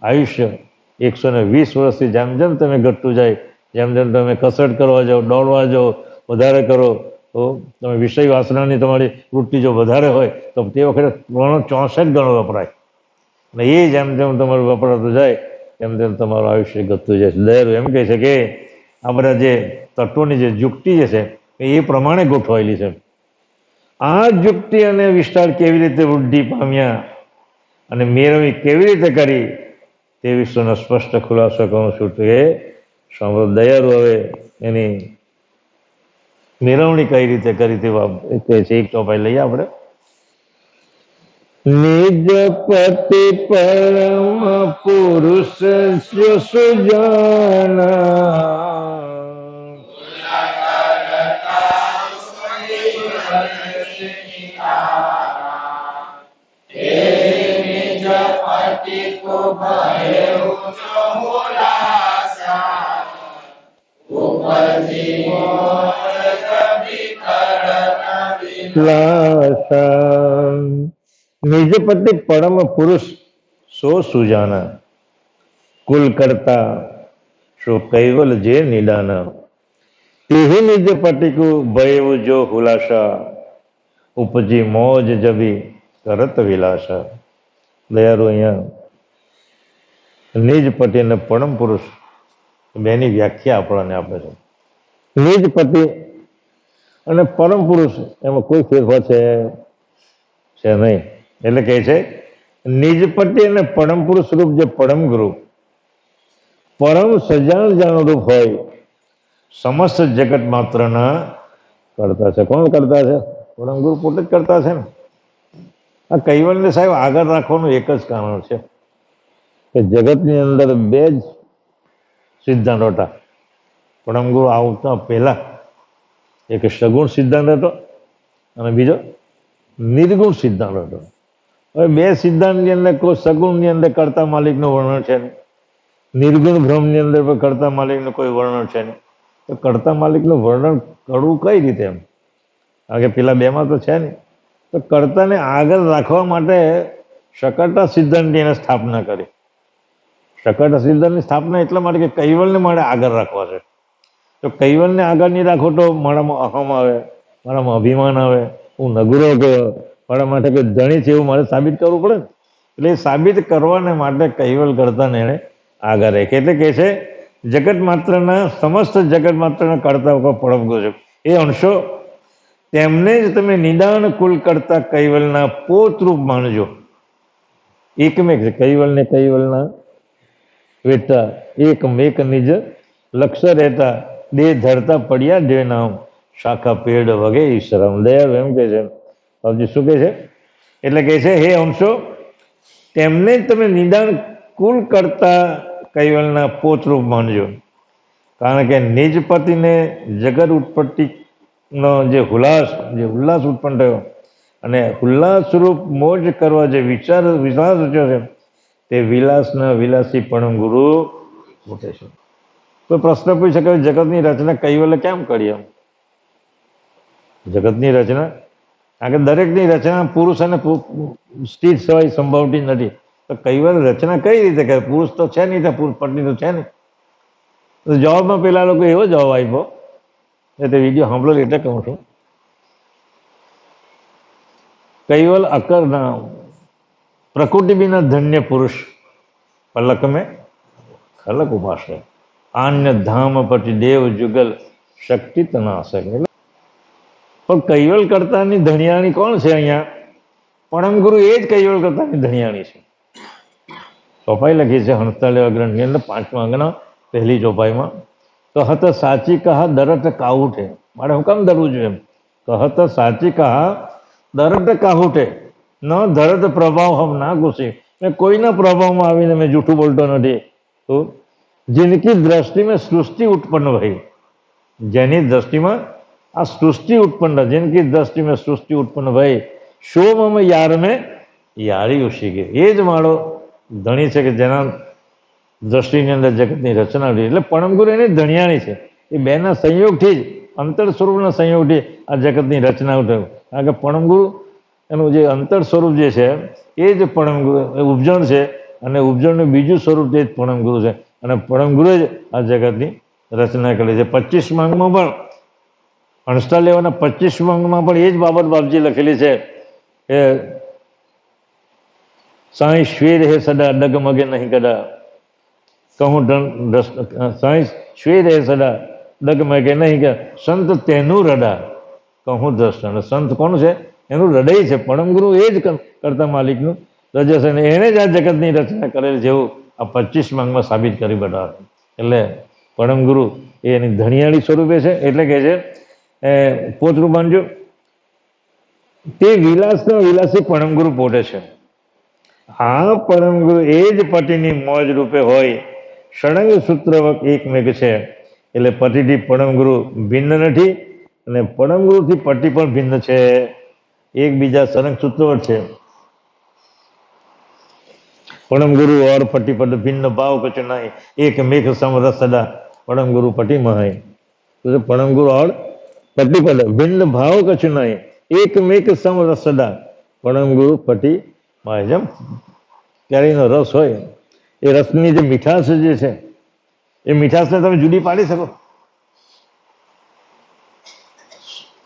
Speaker 2: આયુષ્ય 120 વર્ષથી જેમ જેમ તમે ઘટતું જાય, જેમ જેમ તમે કસરત કરવા જાઓ, દોડવા જાઓ, વધારે કરો, તો તમે વિષય વાસનાની તમારી વૃત્તિ જો વધારે હોય તો તે વખતે 64 ગણો વપરાય. અને એ જેમ જેમ તમારું વપરાતું જાય તેમ તેમ તમારું આયુષ્ય ઘટતું જાય છે. દયાળુ એમ કહે છે કે આ બધા જે તત્વોની જે યુક્તિ જે છે એ પ્રમાણે ગોઠવાયેલી છે. આ યુક્તિ અને વિસ્તાર કેવી રીતે વૃદ્ધિ પામ્યા અને મેળવી કેવી રીતે કરી તે વિશ્વનો સ્પષ્ટ ખુલાસો કહું છું. તો એ સાંભળો. દયાળુ હવે એની મેળવણી કઈ રીતે કરી તે કહે છે. એક ચોપાઈ લઈએ આપણે. નિજ પતિ પરમ પુરુષ સુજાના નિજપતિ પરમ પુરુષ સો સુજાના, કુલ કરતા સો કૈવલ જે નિદાના, તેહી નિજપતિ કો ભયવ જો હુલાસા, ઉપજી મોજ જબી કરત વિલાસા. દયાળુ અહીંયા નિજપતિ અને પરમ પુરુષ બેની વ્યાખ્યા આપણને આપે છે. નિજપતિ અને પરમ પુરુષ એમાં કોઈ ફેરફાર છે નહીં. એટલે કહે છે નિજપતિ અને પરમ પુરુષ રૂપ જે પરમ ગુરુ, પરમ સજાણ જાણ રૂપ હોય, સમસ્ત જગત માત્રના કરતા છે. કોણ કરતા છે? પરમ ગુરુ પોતે જ કરતા છે ને. આ કૈવલ્ય સાહેબ આગળ રાખવાનું એક જ કારણ છે કે જગતની અંદર 2 જ સિદ્ધાંત હતા. પરમ ગુરુ આવતા પહેલા એક સગુણ સિદ્ધાંત હતો અને બીજો નિર્ગુણ સિદ્ધાંત હતો. હવે 2 સિદ્ધાંતની અંદર કોઈ સગુણની અંદર કર્તા માલિકનું વર્ણન છે નહીં, નિર્ગુણ બ્રહ્મની અંદર પણ કર્તા માલિકનું કોઈ વર્ણન છે નહીં. તો કર્તા માલિકનું વર્ણન કરવું કઈ રીતે એમ? કારણ કે પેલા 2માં તો છે નહીં. તો કર્તાને આગળ રાખવા માટે શકર્તા સિદ્ધાંતની એને સ્થાપના કરી. શકર્તા સિદ્ધાંતની સ્થાપના એટલા માટે કે કૈવલ્યને મારે આગળ રાખવા છે. તો કૈવલ્યને આગળ નહીં રાખો તો મારામાં અહમ આવે, મારામાં અભિમાન આવે, હું નગુરો ગયો, મારા માટે કોઈ ધણી છે એવું મારે સાબિત કરવું પડે ને. એટલે એ સાબિત કરવાને માટે કૈવલ કરતાને એણે આગળ રાખે. એટલે કહે છે જગત માત્રના, સમસ્ત જગત માત્રના કરતા પરમ ગુરુ છે. એ અંશો તેમને જ તમે નિદાન કુલ કરતા કૈવલના પોતરૂપ માનજો. એકમેક છે કૈવલને કૈવલના વેતા એક મેક નિજ લક્ષ્ય રહેતા દેહ ધરતા પડ્યા જે નામ શાખા પેડ વગે ઈશ્વરમ દયાળુ એમ કે છે બાપજી શું કે છે એટલે કે છે હે અંશો તેમને જ તમે નિદાન કુલ કરતા કૈવલના પોતરૂપ માનજો કારણ કે નિજ પતિને જગત ઉત્પત્તિનો જે ઉલ્લાસ ઉત્પન્ન થયો અને ઉલ્લાસ સ્વરૂપ મોજ કરવા જે વિલાસ રચ્યો છે તે વિલાસના વિલાસી પરમ ગુરુ પોતે છે. તો પ્રશ્ન પૂછી શકે જગતની રચના કૈવલે કેમ કરી એમ જગતની રચના કારણ કે દરેકની રચના પુરુષ અને સ્ત્રી સિવાય સંભવતી નથી તો કૈવલ રચના કઈ રીતે કરે પુરુષ તો છે નહીં પુરુષ પત્ની તો છે નહીં તો જવાબમાં પેલા લોકો એવો જવાબ આપ્યો એ તે વિડીયો સાંભળો એટલે કહું છું કૈવલ અકરના પ્રકૃતિ બિના ધન્ય પુરુષ પલક में ખલક ઉપાસે આન્ય ધામ પતિ દેવ જુગલ શક્તિ તનાશક પણ કૈવલ કરતાની ધણિયાણી કોણ છે અહીંયા પરમ ગુરુ એ જ કૈવલ કરતાની ધણિયાણી છે. ચોપાઈ લખી છે હંસતાલેવા ગ્રંથની અંદર 5મા અંગના પહેલી ચોપાઈમાં કહત સાચી કહા દરટ કાહુઠે મારે હું કામ ધરવું જોઈએ એમ કહત સાચી કહા દરટ કાહુઠે ન ધરત પ્રભાવ હમ ના ઘૂસી મેં કોઈના પ્રભાવમાં આવીને મેં જૂઠું બોલતો નથી તો जिनकी दृष्टि में सृष्टि उत्पन्न भई જેની દ્રષ્ટિમાં આ સૃષ્ટિ ઉત્પન્ન जिनकी दृष्टि में सृष्टि उत्पन्न भई शो मम यार में यारी उसी के એ જ મારો ધણી છે કે જેના દ્રષ્ટિની અંદર જગતની રચના થઈ એટલે પરમગુરુ એની ધણિયાણી છે એ બેના સંયોગથી જ અંતર સ્વરૂપના સંયોગથી આ જગતની રચના થયું કારણ કે પરમગુરુ એનું જે અંતર સ્વરૂપ જે છે એ જ પરમગુરુ ઉપજણ છે અને ઉપજણનું બીજું સ્વરૂપ તે જ પરમગુરુ છે અને પરમગુરુએ જ આ જગતની રચના કરી છે. 25મા અંગમાં પણ હંસતાલેવાના 25મા અંગમાં પણ એ જ બાબત બાપજી લખેલી છે કે સાંઈ શ્વેર હે સદા ડગમગે નહીં કદા કહું સાંઈ શ્વેર હે સદા ડગમગે નહીં કે સંત તેનું રડા કહું દ્રષ્ટા સંત કોણ છે એનું હૃદય છે પરમગુરુ એ જ કરતા માલિકનું રજસ અને એને જ આ જગતની રચના કરેલી જેવું આ 25મા અંગમાં સાબિત કરી બતાવે એટલે પરમગુરુ એ એની ધણિયાળી સ્વરૂપે છે એટલે કે છે પોતરૂપ માનજો તે વિલાસનો વિલાસી પરમગુરુ પોતે છે. આ પરમગુરુ એ જ પતિની મોજ રૂપે હોય ષડંગ સૂત્રવક એકમેક છે એટલે પતિથી પરમગુરુ ભિન્ન નથી અને પરમગુરુથી પતિ પણ ભિન્ન છે એકબીજા સળંગ સૂત્રવત છે. परम गुरु और पति पद भिन्न भाव कुछ नहीं एक मेघ समरस सदा परम गुरु पति महाय तो परम गुरु और पति पद भिन्न भाव कुछ नहीं एक मेघ समरस सदा परम गुरु पति महाय जब કેરીનો રસ હોય એ રસની જે મીઠાશ જે છે એ મીઠાશને તમે જુદી પાડી શકો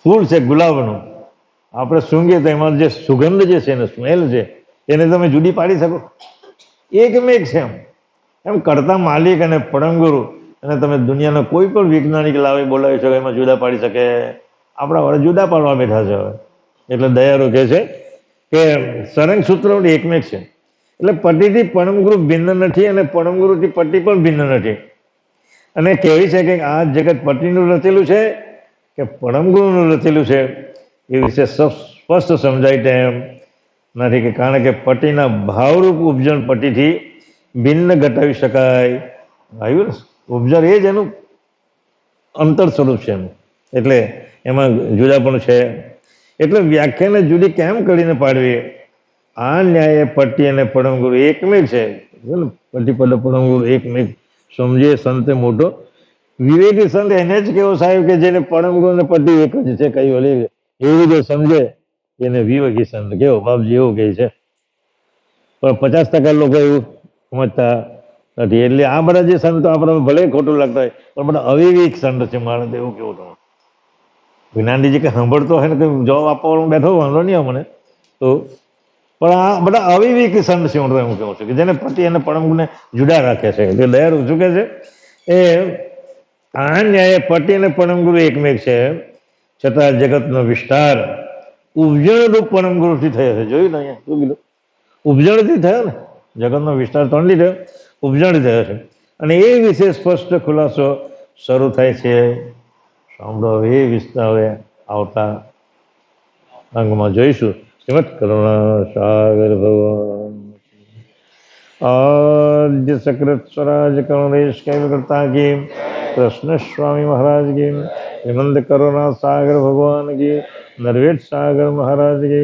Speaker 2: ફૂલ છે ગુલાબનું આપણે સૂંઘીએ તો એમાં જે સુગંધ જે છે ને સ્મેલ છે એને તમે જુદી પાડી શકો એકમેક છે એમ કરતા માલિક અને પરમગુરુ અને તમે દુનિયાના કોઈ પણ વૈજ્ઞાનિક લાવી બોલાવી શકો એમાં જુદા પાડી શકે આપણા વડે જુદા પાડવા બેઠા છે હવે એટલે દયાળુ કહે છે કે સરંગ સૂત્ર એકમેક છે એટલે પતિથી પરમગુરુ ભિન્ન નથી અને પરમગુરુથી પતિ પણ ભિન્ન નથી અને કહેવી છે કે આ જગત પતિનું રચેલું છે કે પરમગુરુનું રચેલું છે એ વિશે સ્પષ્ટ સમજાય તેમ નથી કે કારણ કે પતિના ભાવરૂપ ઉપજણ પતિથી ભિન્ન ઘટાવી શકાય આવ્યું ને ઉપજણ એ જ એનું અંતર સ્વરૂપ છે એનું એટલે એમાં જુદા પણ છે એટલે વ્યાખ્યાને જુદી કેમ કરીને પાડવી આ ન્યાય પતિ અને પરમગુરુ એકમેક છે પતિ પદ પરમગુરુ એકમેક સમજે સંતે મોટો વિવેકી સંત એને જ કેવો સાહેબ કે જેને પરમગુરુ અને પતિ એક જ છે કઈ ઓલી એવું જો સમજે એને વિવેકી સંત કેવો બાપજી એવું કહે છે પણ 50% લોકો એવું સમજતા નથી એટલે આ બધા જે સંતો આપણે ભલે ખોટું લાગતા હોય પણ બધા અવિવેક સંત છે મારે તો એવું કેવું તમે જ્ઞાનજીજી કે સાંભળતો હોય ને કંઈ જવાબ આપવાનું બેઠો વાંધો નહીં મને તો પણ આ બધા અવિવેકી સંત છે હું તો એવું કહું છું કે જેને પતિ અને પરમગુરુને જુદા રાખે છે એટલે દયાળુ શું કહે છે એ આ ન્યાય પતિ અને પરમગુરુ એકમેક છે છતાં જગતનો વિસ્તાર ઉપજણ રૂપ પરમગુરુથી થયો છે જોયું ને અહીંયા શું કીધું ઉપજણથી થયો ને જગતનો વિસ્તાર ત્રણથી થયો ઉપજાણી થયો છે અને એ વિશે સ્પષ્ટ ખુલાસો શરૂ થાય છે. સાંભળો, એ વિસ્તાર હવે આવતા અંગમાં જોઈશું. શ્રીમદ કરુણા સાગર ભગવાન आद्य सकृत स्वराज करुणेश करता की कृष्ण स्वामी महाराज की हेमंत करुणा सागर भगवान की नरवेद सागर महाराज की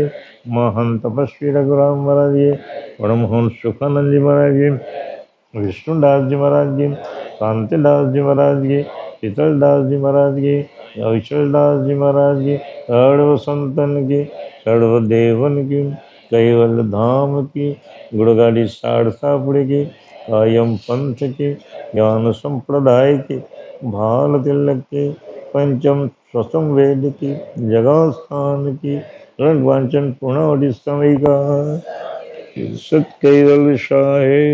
Speaker 2: महंत तपस्वी रघुराम महाराज की परमहंस सुखानंद जी महाराज की विष्णुदास जी महाराज की शांतिदास जी महाराज की शीतलदास जी महाराज की अविचलदास जी महाराज की सर्व संतन की सर्व देवन की कैवल धाम की गुड़गाड़ी साड़सापुड़ी की कायम पंथ की ज्ञान संप्रदाय की भाल तिलक की पंचम स्वसम वेद की जगह स्थान की रणवांचन पूर्णावधि समय का सत कैवल शाहे